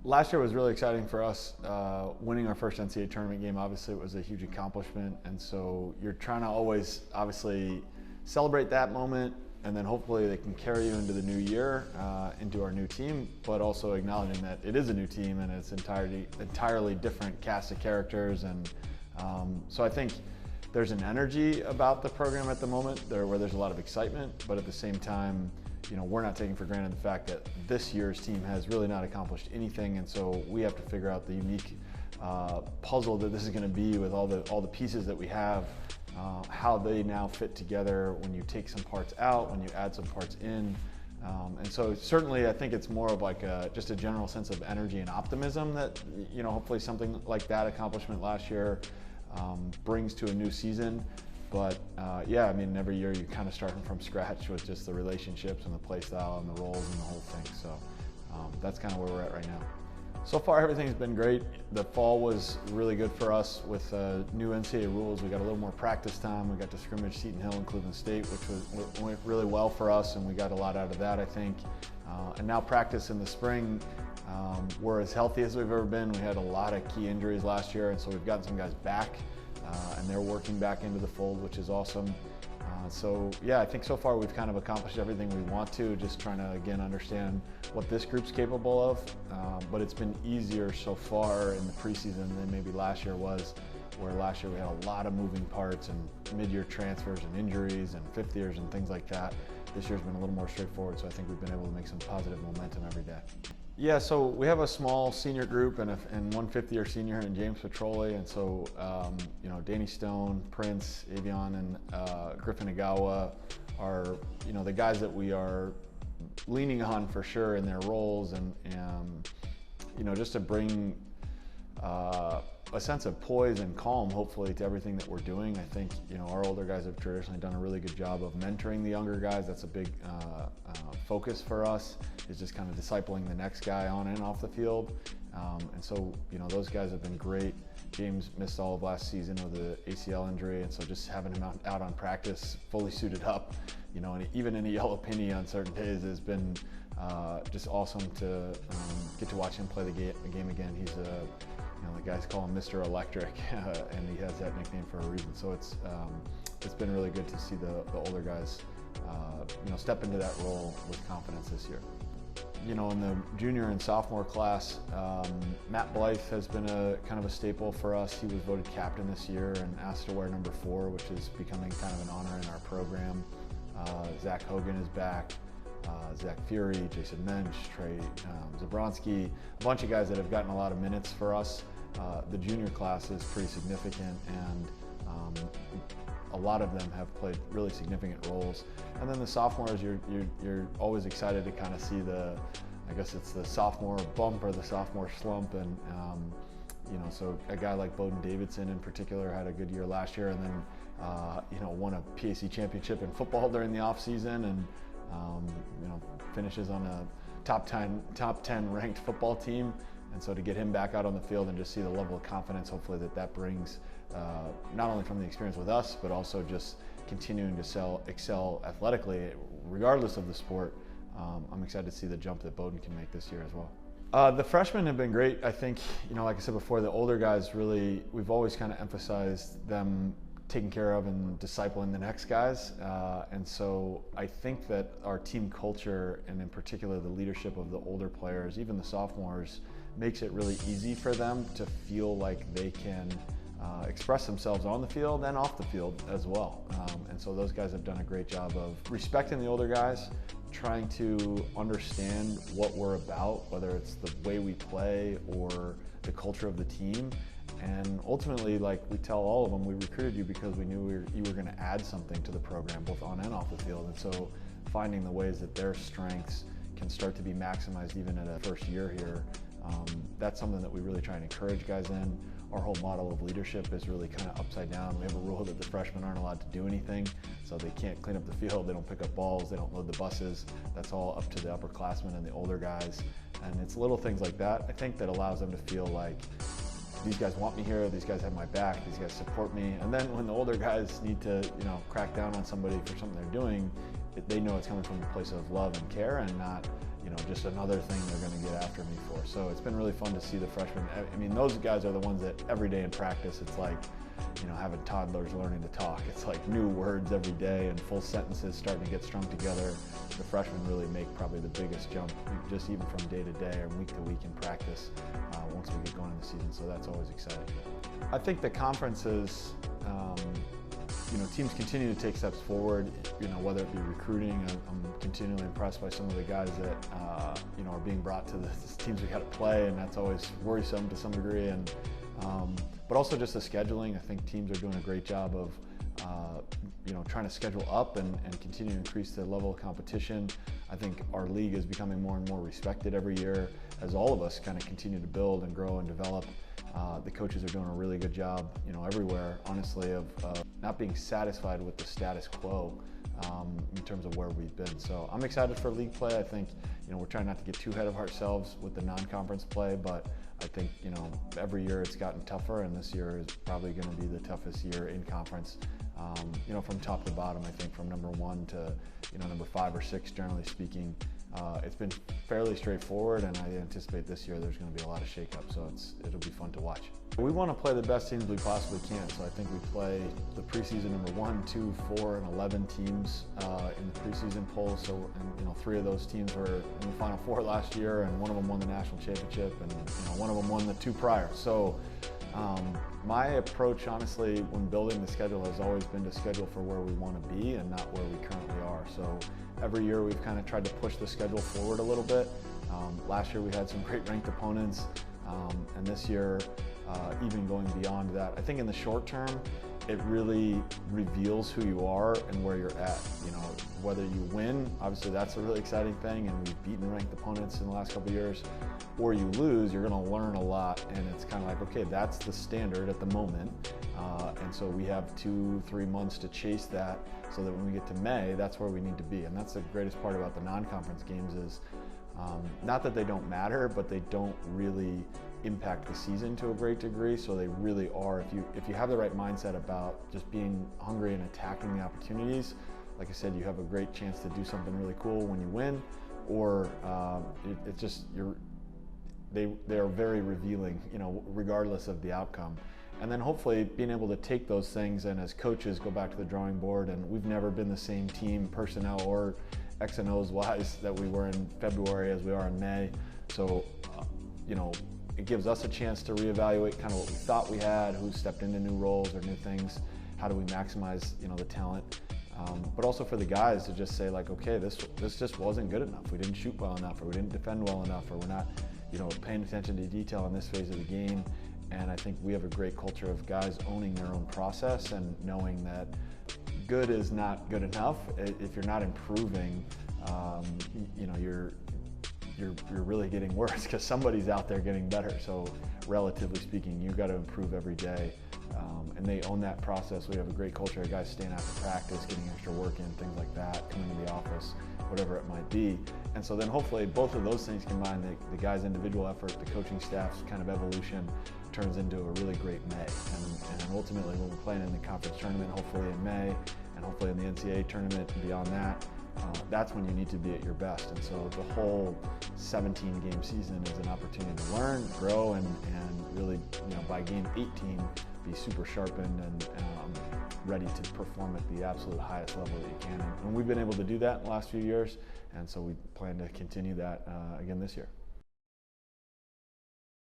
Last year was really exciting for us. Winning our first NCAA tournament game, obviously, it was a huge accomplishment. And so you're trying to always, obviously, celebrate that moment, and then hopefully they can carry you into the new year, into our new team, but also acknowledging that it is a new team and it's entirely different cast of characters. And so I think there's an energy about the program at the moment where there's a lot of excitement, but at the same time, we're not taking for granted the fact that this year's team has really not accomplished anything, and so we have to figure out the unique puzzle that this is going to be with all the pieces that we have, how they now fit together when you take some parts out, when you add some parts in. And so certainly I think it's more of like just a general sense of energy and optimism that, hopefully something like that accomplishment last year brings to a new season. But yeah, I mean, every year you're kind of starting from scratch with just the relationships and the play style and the roles and the whole thing. So that's kind of where we're at right now. So far, everything's been great. The fall was really good for us with new NCAA rules. We got a little more practice time. We got to scrimmage Seton Hill and Cleveland State, which went really well for us, and we got a lot out of that, I think. And now practice in the spring, we're as healthy as we've ever been. We had a lot of key injuries last year, and so we've gotten some guys back, and they're working back into the fold, which is awesome. So yeah, I think so far we've kind of accomplished everything we want to, just trying to, again, understand what this group's capable of. But it's been easier so far in the preseason than maybe last year was, where last year we had a lot of moving parts and mid-year transfers and injuries and fifth years and things like that. This year's been a little more straightforward, so I think we've been able to make some positive momentum every day. Yeah, so we have a small senior group and one fifth-year senior in James Petroli, and so Danny Stone, Prince, Avion, and Griffin Agawa are the guys that we are leaning on for sure in their roles, and just to bring a sense of poise and calm, hopefully, to everything that we're doing. I think our older guys have traditionally done a really good job of mentoring the younger guys. That's a big focus for us, is just kind of discipling the next guy on and off the field. And so those guys have been great. James missed all of last season with an ACL injury, and so just having him out on practice, fully suited up, and even in a yellow penny on certain days has been just awesome to get to watch him play the game again. He's the guys call him Mr. Electric, and he has that nickname for a reason. So it's been really good to see the older guys step into that role with confidence this year. In the junior and sophomore class, Matt Blythe has been a kind of a staple for us. He was voted captain this year and asked to wear number 4, which is becoming kind of an honor in our program. Zach Hogan is back. Zach Fury, Jason Mensch, Trey Zabronsky, a bunch of guys that have gotten a lot of minutes for us. The junior class is pretty significant, and a lot of them have played really significant roles. And then the sophomores, you're always excited to kind of see I guess it's the sophomore bump or the sophomore slump, and so a guy like Bowden Davidson in particular had a good year last year, and then won a PAC championship in football during the off season, and finishes on a top 10 ranked football team. And so to get him back out on the field and just see the level of confidence, hopefully that brings, not only from the experience with us, but also just continuing to excel athletically, regardless of the sport. I'm excited to see the jump that Bowden can make this year as well. The freshmen have been great. I think, like I said before, the older guys really, we've always kind of emphasized them taking care of and discipling the next guys. And so I think that our team culture, and in particular the leadership of the older players, even the sophomores, makes it really easy for them to feel like they can express themselves on the field and off the field as well. And so those guys have done a great job of respecting the older guys, trying to understand what we're about, whether it's the way we play or the culture of the team. And ultimately, like we tell all of them, we recruited you because we knew you were going to add something to the program, both on and off the field. And so finding the ways that their strengths can start to be maximized even in a first year here, that's something that we really try and encourage guys in. Our whole model of leadership is really kind of upside down. We have a rule that the freshmen aren't allowed to do anything, so they can't clean up the field, they don't pick up balls, they don't load the buses. That's all up to the upperclassmen and the older guys. And it's little things like that, I think, that allows them to feel like these guys want me here, these guys have my back, these guys support me. And then when the older guys need to, crack down on somebody for something they're doing, they know it's coming from a place of love and care, and not, just another thing they're going to get after me for. So it's been really fun to see the freshmen. I mean, those guys are the ones that every day in practice, it's like, having toddlers learning to talk. It's like new words every day and full sentences starting to get strung together. The freshmen really make probably the biggest jump, just even from day to day or week to week in practice once we get going in the season. So that's always exciting. I think the conferences, teams continue to take steps forward, whether it be recruiting. I'm continually impressed by some of the guys that, are being brought to the teams we got to play, and that's always worrisome to some degree. And but also just the scheduling. I think teams are doing a great job of, trying to schedule up and continue to increase the level of competition. I think our league is becoming more and more respected every year as all of us kind of continue to build and grow and develop. The coaches are doing a really good job, everywhere, honestly, of not being satisfied with the status quo in terms of where we've been. So I'm excited for league play. I think, we're trying not to get too ahead of ourselves with the non-conference play, but I think, every year it's gotten tougher, and this year is probably going to be the toughest year in conference. From top to bottom, I think from number 1 to, number 5 or 6, generally speaking. It's been fairly straightforward, and I anticipate this year there's going to be a lot of shakeup, so it'll be fun to watch. We want to play the best teams we possibly can, so I think we play the preseason number 1, 2, 4, and 11 teams in the preseason poll. So, 3 of those teams were in the Final Four last year, and one of them won the national championship, and one of them won the 2 prior. So, my approach, honestly, when building the schedule has always been to schedule for where we want to be and not where we currently are. So every year we've kind of tried to push the schedule forward a little bit. Last year we had some great ranked opponents, and this year even going beyond that. I think in the short term, it really reveals who you are and where you're at. Whether you win, obviously that's a really exciting thing, and we've beaten ranked opponents in the last couple of years, or you lose, you're going to learn a lot, and it's kind of like, okay, that's the standard at the moment, and so we have 2-3 months to chase that, so that when we get to May, that's where we need to be. And that's the greatest part about the non-conference games is not that they don't matter, but they don't really impact the season to a great degree. So they really are, if you have the right mindset about just being hungry and attacking the opportunities, like I said, you have a great chance to do something really cool when you win, or it's just they are very revealing, regardless of the outcome. And then hopefully being able to take those things and as coaches go back to the drawing board, and we've never been the same team, personnel or X and O's wise, that we were in February as we are in May. So, it gives us a chance to reevaluate kind of what we thought we had, who stepped into new roles or new things, how do we maximize, the talent. But also for the guys to just say like, okay, this just wasn't good enough. We didn't shoot well enough, or we didn't defend well enough, or we're not, paying attention to detail in this phase of the game. And I think we have a great culture of guys owning their own process and knowing that good is not good enough. If you're not improving, you're really getting worse, because somebody's out there getting better. So relatively speaking, you've got to improve every day. And they own that process. We have a great culture of guys staying after practice, getting extra work in, things like that, coming to the office, whatever it might be. And so then hopefully both of those things combined, the guys' individual effort, the coaching staff's kind of evolution, turns into a really great May. And ultimately when we're playing in the conference tournament, hopefully in May, and hopefully in the NCAA tournament and beyond that, that's when you need to be at your best. And so the whole 17-game season is an opportunity to learn, grow, and really, by game 18, be super sharpened and ready to perform at the absolute highest level that you can. And we've been able to do that in the last few years, and so we plan to continue that again this year.